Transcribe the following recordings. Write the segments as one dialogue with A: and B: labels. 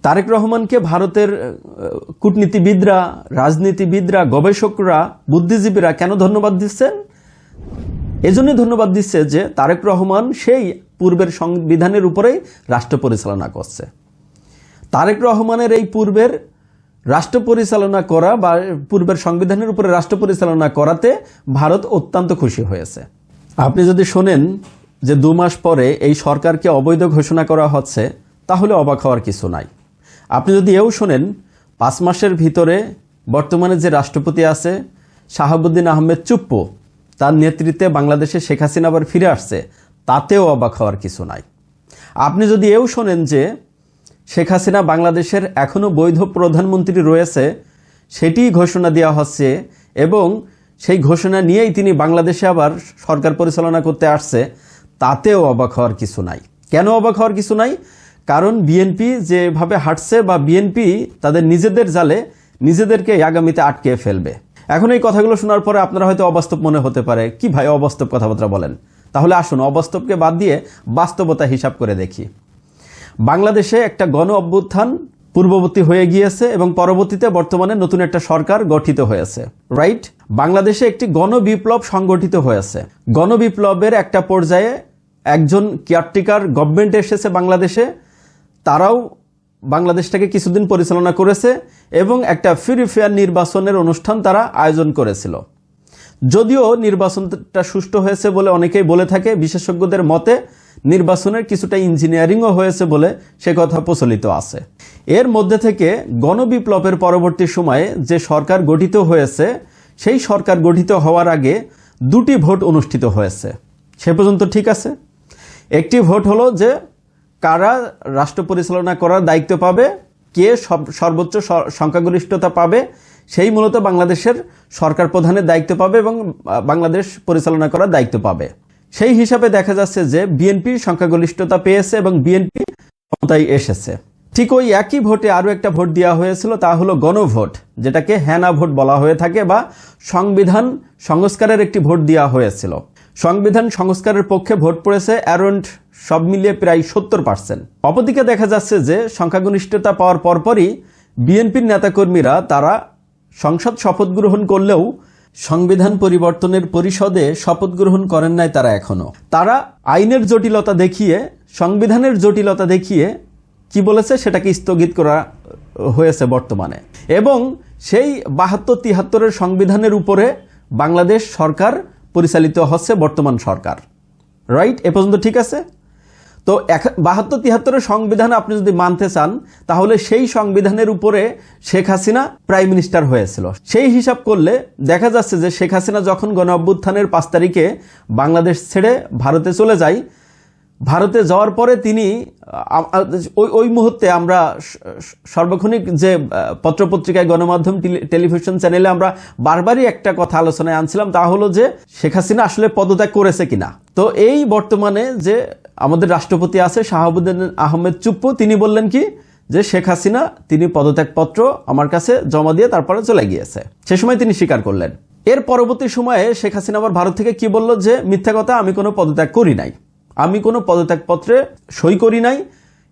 A: তারেক রহমানকে ভারতের কূটনীতিবিদরা, রাজনীতিবিদরা, গবেষকরা, বুদ্ধিজীবীরা কেন ধন্যবাদ দিচ্ছেন? এজন্যই ধন্যবাদ দিচ্ছে যে তারেক রহমান সেই পূর্বের সংবিধানের উপরেই রাষ্ট্র পরিচালনা করছে। তারেক রহমানের এই পূর্বের রাষ্ট্র পরিচালনা করা বা পূর্বের সংবিধানের উপরে রাষ্ট্র পরিচালনা করাতে ভারত অত্যন্ত খুশি হয়েছে। আপনি যদি শোনেন যে 2 মাস পরে এই সরকারকে অবৈধ ঘোষণা করা হচ্ছে, তাহলে অবাক হওয়ার কিছু নাই। আপনি যদি এও শোনেন 5 মাসের ভিতরে বর্তমানে যে রাষ্ট্রপতি আছে শাহাবুদ্দিন আহমেদ চুপ্পু, তার নেতৃত্বে বাংলাদেশে শেখ হাসিনা আবার ফিরে আসছে, তাতেও অবাক হওয়ার কিছু নাই। আপনি যদি এও শোনেন যে শেখ হাসিনা বাংলাদেশের এখনও বৈধ প্রধানমন্ত্রী রয়েছে, সেটি ঘোষণা দেওয়া হচ্ছে এবং সেই ঘোষণা নিয়েই তিনি বাংলাদেশে আবার সরকার পরিচালনা করতে আসছে, তাতেও অবাক হওয়ার কিছু নাই। কেন অবাক হওয়ার কিছু নাই? কারণ বিএনপি যেভাবে হাঁটছে বা বিএনপি তাদের নিজেদের জালে নিজেদেরকে আগামীতে আটকে ফেলবে। এখন এই কথাগুলো শোনার পরে আপনারা হয়তো অবাস্তব মনে হতে পারে, কি ভাই অবাস্তব কথাবার্তা বলেন। তাহলে আসুন অবাস্তবকে বাদ দিয়ে বাস্তবতা হিসাব করে দেখি। বাংলাদেশে একটা গণ অভ্যুত্থান পূর্ববর্তী হয়ে গিয়েছে এবং পরবর্তীতে বর্তমানে নতুন একটা সরকার গঠিত হয়েছে, রাইট? বাংলাদেশে একটি গণবিপ্লব সংগঠিত হয়েছে। গণবিপ্লবের একটা পর্যায়ে একজন কেয়ারটেকার গভর্নমেন্ট এসেছে বাংলাদেশে, তারাও বাংলাদেশটাকে কিছুদিন পরিচালনা করেছে এবং একটা ফ্রি ফেয়ার নির্বাচনের অনুষ্ঠান তারা আয়োজন করেছিল। যদিও নির্বাচনটা সুষ্ঠু হয়েছে বলে অনেকেই বলে থাকে, বিশেষজ্ঞদের মতে নির্বাচনের কিছুটা ইঞ্জিনিয়ারিংও হয়েছে বলে সে কথা প্রচলিত আছে। এর মধ্যে থেকে গণবিপ্লবের পরবর্তী সময়ে যে সরকার গঠিত হয়েছে, সেই সরকার গঠিত হওয়ার আগে 2টি ভোট অনুষ্ঠিত হয়েছে। সে পর্যন্ত ঠিক আছে। একটি ভোট হলো যে কারা রাষ্ট্র পরিচালনা করার দায়িত্ব পাবে, কে সর্বোচ্চ সংখ্যাগরিষ্ঠতা পাবে, সেই মূলত বাংলাদেশের সরকার প্রধানের দায়িত্ব পাবে এবং বাংলাদেশ পরিচালনা করার দায়িত্ব পাবে। সেই হিসাবে দেখা যাচ্ছে যে বিএনপি সংখ্যাগরিষ্ঠতা পেয়েছে এবং বিএনপি ক্ষমতায় এসেছে। ঠিক ওই একই ভোটে আরও একটা ভোট দেওয়া হয়েছিল, তা হলো গণভোট, যেটাকে হ্যানা ভোট বলা হয়ে থাকে, বা সংবিধান সংস্কারের একটি ভোট দেওয়া হয়েছিল। সংবিধান সংস্কারের পক্ষে ভোট পড়েছে অ্যারাউন্ড সব মিলিয়ে প্রায় 70%। অপরদিকে দেখা যাচ্ছে যে সংখ্যাগরিষ্ঠতা পাওয়ার পরপরই বিএনপির নেতাকর্মীরা তারা সংসদ শপথ গ্রহণ করলেও সংবিধান পরিবর্তনের পরিষদে শপথ গ্রহণ করেন নাই তারা এখনো। তারা আইনের জটিলতা দেখিয়ে, সংবিধানের জটিলতা দেখিয়ে কি বলেছে সেটাকে স্থগিত করা হয়েছে বর্তমানে, এবং সেই 72-73-এর সংবিধানের উপরে বাংলাদেশ সরকার পরিচালিত হচ্ছে বর্তমান সরকার, রাইট? এ পর্যন্ত ঠিক আছে? তো 72-73-এর সংবিধান আপনি যদি মানতে চান, তাহলে সেই সংবিধানের উপরে শেখ হাসিনা প্রাইম মিনিস্টার হয়েছিল। সেই হিসাব করলে দেখা যাচ্ছে যে শেখ হাসিনা যখন গণ অভ্যুত্থানের 5 তারিখে বাংলাদেশ ছেড়ে ভারতে চলে যায়, ভারতে যাওয়ার পরে তিনি ওই মুহূর্তে আমরা সার্বক্ষণিক যে পত্রপত্রিকায়, গণমাধ্যম, টেলিভিশন চ্যানেলে আমরা বারবারই একটা কথা আলোচনায় আনছিলাম, তা হলো যে শেখ হাসিনা আসলে পদত্যাগ করেছে কিনা। তো এই বর্তমানে যে আমাদের রাষ্ট্রপতি আছে শাহাবুদ্দিন আহমেদ চুপ্পু, তিনি বললেন কি যে শেখ হাসিনা তিনি পদত্যাগপত্র আমার কাছে জমা দিয়ে তারপরে চলে গিয়েছে। সে সময় তিনি স্বীকার করলেন। এর পরবর্তী সময়ে শেখ হাসিনা আবার ভারত থেকে কি বলল যে মিথ্যা কথা, আমি কোনো পদত্যাগ করি নাই, আমি কোনো পদত্যাগপত্রে সই করি নাই,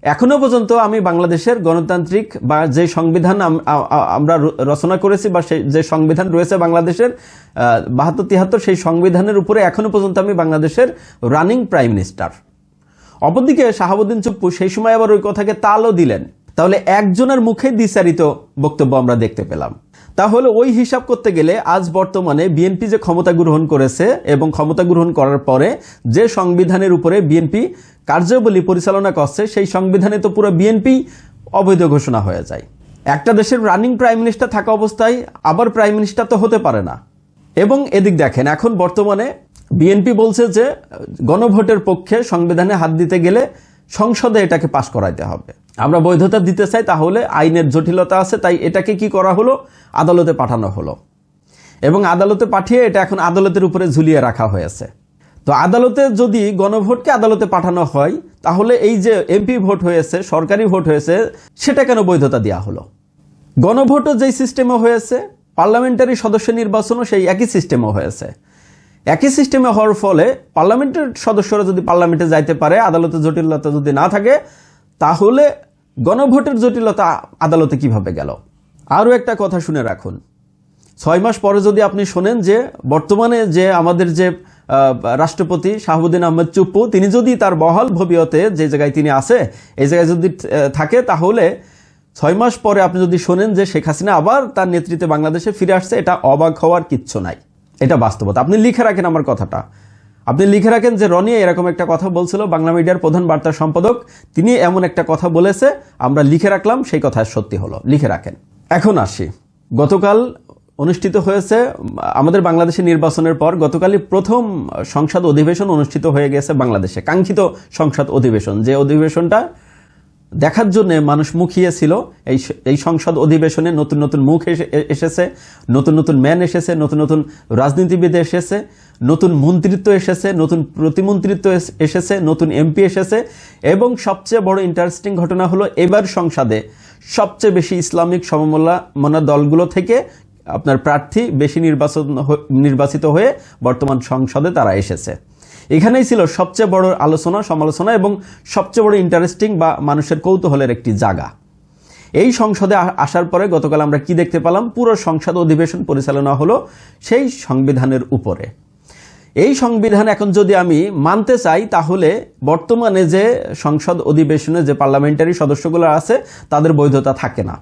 A: এখনো পর্যন্ত আমি বাংলাদেশের গণতান্ত্রিক বা যে সংবিধান আমরা রচনা করেছি বা যে সংবিধান রয়েছে বাংলাদেশের 72-73, সেই সংবিধানের উপরে এখনো পর্যন্ত আমি বাংলাদেশের রানিং প্রাইম মিনিস্টার। অপরদিকে শাহাবুদ্দিন চুপ্পু সেই সময় আবার ওই কথাকে তালও দিলেন। তাহলে একজনের মুখে দ্বিচারিত বক্তব্য আমরা দেখতে পেলাম। তাহলে ওই হিসাব করতে গেলে আজ বর্তমানে বিএনপি যে ক্ষমতা গ্রহণ করেছে এবং ক্ষমতা গ্রহণ করার পরে যে সংবিধানের উপরে বিএনপি কার্যাবলী পরিচালনা করছে, সেই সংবিধানে তো পুরো বিএনপি অবৈধ ঘোষণা হয়ে যায়। একটা দেশের রানিং প্রাইম মিনিস্টার থাকা অবস্থায় আবার প্রাইম মিনিস্টার তো হতে পারে না। এবং এদিক দেখেন, এখন বর্তমানে বিএনপি বলছে যে গণভোটের পক্ষে সংবিধানে হাত দিতে গেলে সংসদে এটাকে পাশ করাইতে হবে। আমরা বৈধতা দিতে চাই, তাহলে আইনের জটিলতা আছে, তাই এটাকে কি করা হলো, আদালতে পাঠানো হলো এবং আদালতে পাঠিয়ে এটা এখন আদালতের উপরে ঝুলিয়ে রাখা হয়েছে। তো আদালতে যদি গণভোটকে আদালতে পাঠানো হয়, তাহলে এই যে এমপি ভোট হয়েছে, সরকারি ভোট হয়েছে, সেটা কেন বৈধতা দেওয়া হলো? গণভোটও যেই সিস্টেমে হয়েছে, পার্লামেন্টারি সদস্য নির্বাচনও সেই একই সিস্টেমে হয়েছে। একই সিস্টেমে হওয়ার ফলে পার্লামেন্টের সদস্যরা যদি পার্লামেন্টে যাইতে পারে, আদালতে জটিলতা যদি না থাকে, তাহলে গণভোটের জটিলতা আদালতে কিভাবে গেল? আরও একটা কথা শুনে রাখুন, 6 মাস পরে যদি আপনি শোনেন যে বর্তমানে যে আমাদের যে রাষ্ট্রপতি শাহাবুদ্দিন আহমেদ চুপ্পু, তিনি যদি তার বহাল ভবিষ্যতে যে জায়গায় তিনি আছে এই জায়গায় যদি থাকে, তাহলে 6 মাস পরে আপনি যদি শোনেন যে শেখ হাসিনা আবার তার নেতৃত্বে বাংলাদেশে ফিরে আসছে, এটা অবাক হওয়ার কিচ্ছু নাই, এটা বাস্তবতা। আপনি লিখে রাখেন আমার কথাটা, আপনি লিখে রাখেন যে রনি এরকম একটা কথা বলছিল, বাংলা মিডিয়ার প্রধান বার্তা সম্পাদক, তিনি এমন একটা কথা বলেছে, আমরা লিখে রাখলাম, সেই কথা সত্যি হলো, লিখে রাখেন। এখন আসি, গতকাল অনুষ্ঠিত হয়েছে আমাদের বাংলাদেশের নির্বাচনের পর গতকালই প্রথম সংসদ অধিবেশন অনুষ্ঠিত হয়ে গেছে বাংলাদেশে, কাঙ্ক্ষিত সংসদ অধিবেশন, যে অধিবেশনটা দেখার জন্য মানুষ মুখিয়েছিল। এই সংসদ অধিবেশনে নতুন নতুন মুখ এসেছে, নতুন নতুন ম্যান এসেছে, নতুন নতুন রাজনীতিবিদ এসেছে, নতুন মন্ত্রিত্ব এসেছে, নতুন প্রতিমন্ত্রিত্ব এসেছে, নতুন এমপি এসেছে, এবং সবচেয়ে বড় ইন্টারেস্টিং ঘটনা হলো এবার সংসদে সবচেয়ে বেশি ইসলামিক সমমনা দলগুলো থেকে আপনার প্রার্থী বেশি নির্বাচিত হয়ে বর্তমান সংসদে তারা এসেছে। এখানেই ছিল সবচেয়ে বড় আলোচনা সমালোচনা এবং সবচেয়ে বড় ইন্টারেস্টিং বা মানুষের কৌতূহলের একটি জায়গা। এই সংসদে আসার পরে গতকাল আমরা কি দেখতে পেলাম? পুরো সংসদ অধিবেশন পরিচালনা হলো সেই সংবিধানের উপরে। এই সংবিধান এখন যদি আমি মানতে চাই, তাহলে বর্তমানে যে সংসদ অধিবেশনে যে পার্লামেন্টারি সদস্যগুলো আছে তাদের বৈধতা থাকে না।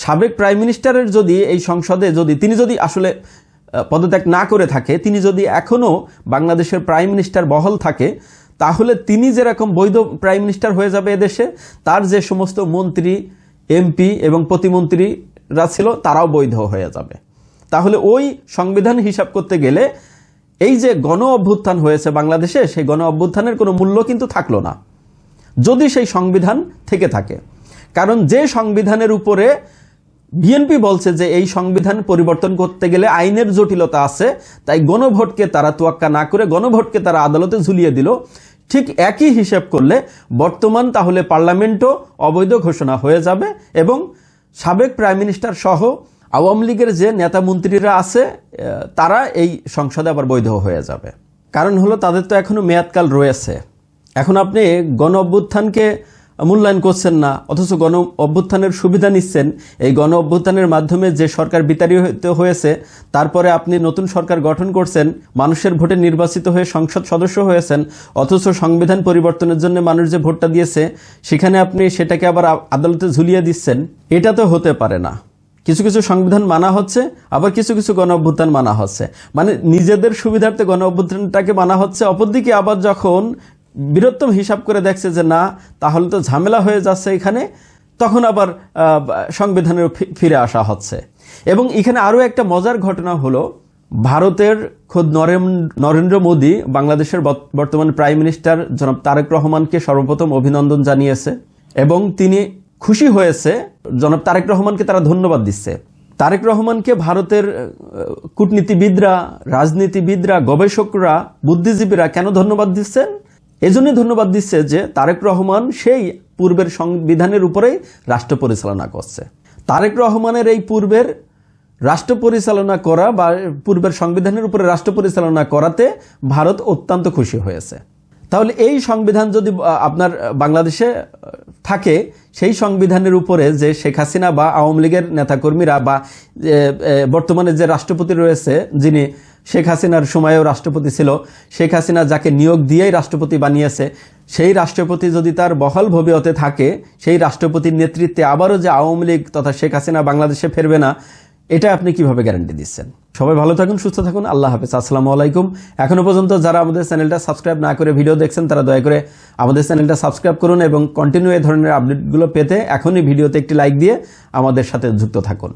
A: সাবেক প্রাইম মিনিস্টারের যদি এই সংসদে তিনি যদি আসলে পদত্যাগ না করে থাকে, তিনি যদি এখনও বাংলাদেশের প্রাইম মিনিস্টার বহাল থাকে, তাহলে তিনি যেরকম বৈধ প্রাইম মিনিস্টার হয়ে যাবে এদেশে, তার যে সমস্ত মন্ত্রী, এমপি এবং প্রতিমন্ত্রীরা ছিল তারাও বৈধ হয়ে যাবে। তাহলে ওই সংবিধান হিসাব করতে গেলে এই যে গণ অভ্যুত্থান হয়েছে বাংলাদেশে, সেই গণ অভ্যুত্থানের কোনো মূল্য কিন্তু থাকলো না যদি সেই সংবিধান থেকে থাকে। কারণ যে সংবিধানের উপরে বিএনপি বলছে যে এই সংবিধান পরিবর্তন করতে গেলে আইনের জটিলতা আছে, তাই গণভোটকে তারা তোয়াক্কা না করে গণভোটকে তারা আদালতে ঝুলিয়ে দিল, ঠিক একই হিসেব করলে বর্তমান তাহলে পার্লামেন্টও অবৈধ ঘোষণা হয়ে যাবে এবং সাবেক প্রাইম মিনিস্টার সহ আওয়ামী লীগের যে নেতা মন্ত্রীরা আছে তারা এই সংসদে আবার বৈধ হয়ে যাবে। কারণ হলো তাদের তো এখনো মেয়াদকাল রয়েছে। এখন আপনি গণ অভ্যুত্থানকে মূল্যায়ন করছেন না, অথচ গণ অভ্যুত্থানের সুবিধা নিচ্ছেন। এই গণ অভ্যুত্থানের মাধ্যমে যে সরকার বিতাড়িত হয়েছে, তারপরে আপনি নতুন সরকার গঠন করছেন, মানুষের ভোটে নির্বাচিত হয়ে সংসদ সদস্য হয়েছেন, অথচ সংবিধান পরিবর্তনের জন্য মানুষ যে ভোটটা দিয়েছে সেখানে আপনি সেটাকে আবার আদালতে ঝুলিয়ে দিচ্ছেন। এটা তো হতে পারে না। কিছু কিছু সংবিধান মানা হচ্ছে, আবার কিছু কিছু গণ অভ্যুত্থান মানা হচ্ছে, মানে নিজেদের সুবিধার্থে গণ অভ্যুত্থানটাকে মানা হচ্ছে। অপরদিকে আবার যখন বৃহত্তম হিসাব করে দেখছে যে না, তাহলে তো ঝামেলা হয়ে যাচ্ছে এখানে, তখন আবার সংবিধানের ফিরে আসা হচ্ছে। এবং এখানে আরও একটা মজার ঘটনা হলো, ভারতের খোদ নরেন্দ্র মোদী বাংলাদেশের বর্তমান প্রাইম মিনিস্টার জনাব তারেক রহমানকে সর্বপ্রথম অভিনন্দন জানিয়েছে এবং তিনি খুশি হয়েছে। জনাব তারেক রহমানকে তারা ধন্যবাদ দিচ্ছে। তারেক রহমানকে ভারতের কূটনীতিবিদরা, রাজনীতিবিদরা, গবেষকরা, বুদ্ধিজীবীরা কেন ধন্যবাদ দিচ্ছেন? এজন্যই ধন্যবাদ দিচ্ছে যে তারেক রহমান সেই পূর্বের সংবিধানের উপরেই রাষ্ট্র পরিচালনা করছে। তারেক রহমানের এই পূর্বের রাষ্ট্র পরিচালনা করা বা পূর্বের সংবিধানের উপরে রাষ্ট্র পরিচালনা করাতে ভারত অত্যন্ত খুশি হয়েছে। তাহলে এই সংবিধান যদি আপনার বাংলাদেশে থাকে, সেই সংবিধানের উপরে যে শেখ হাসিনা বা আওয়ামী লীগের নেতাকর্মীরা বা বর্তমানে যে রাষ্ট্রপতি রয়েছে, যিনি শেখ হাসিনার সময়েও রাষ্ট্রপতি ছিল, শেখ হাসিনা যাকে নিয়োগ দিয়েই রাষ্ট্রপতি বানিয়েছে, সেই রাষ্ট্রপতি যদি তার বহাল ভবিষ্যতে থাকে, সেই রাষ্ট্রপতির নেতৃত্বে আবারও যে আওয়ামী লীগ তথা শেখ হাসিনা বাংলাদেশে ফিরবে না, এটা আপনি কিভাবে গ্যারান্টি দিচ্ছেন? সবাই ভালো থাকুন, সুস্থ থাকুন, আল্লাহ হাফেজ, আসসালামু আলাইকুম। এখনো পর্যন্ত যারা আমাদের চ্যানেলটা সাবস্ক্রাইব না করে ভিডিও দেখছেন, তারা দয়া করে আমাদের চ্যানেলটা সাবস্ক্রাইব করুন এবং কন্টিনিউ এই ধরনের আপডেটগুলো পেতে এখনই ভিডিওতে একটি লাইক দিয়ে আমাদের সাথে যুক্ত থাকুন।